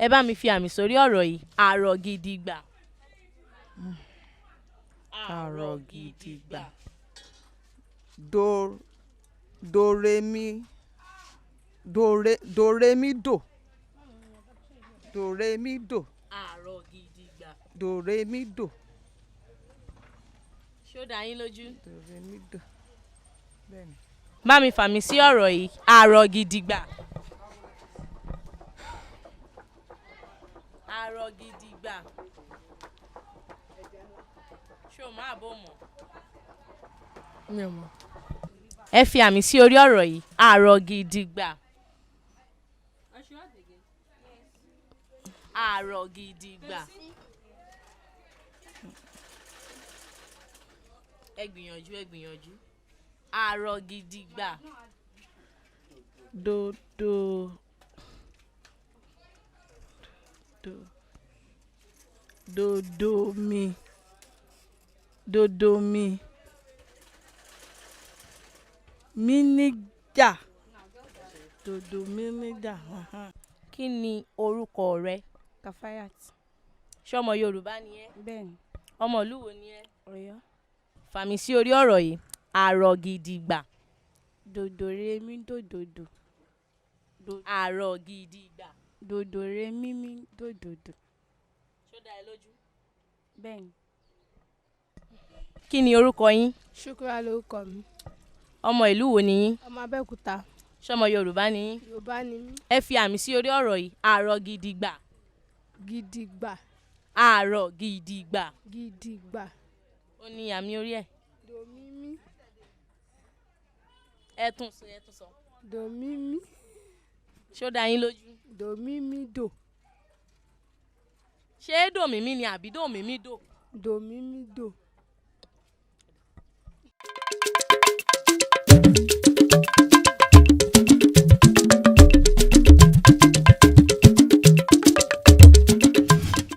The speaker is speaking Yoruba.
ẹ bá mi fi àmì sórí ọ̀rọ̀ yìí. Àrọ̀ gidigba. Àrọ̀ gidigba. Do re mi do re mi do. Do re mi do. Àrọ̀ gidigba. Do re mi do. Ṣé ó dá yín lójú? Do re mi do. Bẹ́ẹ̀ni. Bá mi fàmì sí ọ̀rọ̀ yìí. Àrọ̀ gidigba. Àrọ̀ gidigba. Ṣé o máa bọ̀ mọ́? Mi ò mọ̀. Ẹ fi àmì sí orí ọ̀rọ̀ yìí. Àrọ̀ gidigba. Àrọ̀ gidigba. Ẹ gbìyànjú. Àrọ̀ gidigba. Dodo mi. Míníjà. Dodo míníjà. Kí ni orúkọ rẹ? Kafayat. Ṣé ọmọ Yorùbá ni ẹ́? Bẹ́ẹ̀ni. Ọmọ ìlú wo ni ẹ́? Ọ̀yọ́. Fàmì sí orí ọ̀rọ̀ yìí. Àrọ̀ gidigba. Dodo re mi dododo. Àrọ̀ gidigba. Dodo re mi dododo. Ṣó dá ẹ lójú? Bẹ́ẹ̀ni. Kí ni orúkọ yín? Ṣúkúrà lórúkọ mi. Ọmọ ìlú wo ni yín? Ọmọ Abẹ́òkúta. Ṣé ọmọ Yorùbá ni yín? Yorùbá ni mí. Ẹ fi àmì sí orí ọ̀rọ̀ yìí. Àrọ̀ gidigba. Gidigba. Àrọ̀ gidigba. Gidigba. Ó ní àmì orí ẹ̀. Do mi mi. Ẹ tún sọ. Do mi mi. Ṣé ó dá yín lójú? Do mi mi do. Ṣé dòmímí ni àbí dòmímí dò? Do mi mi do.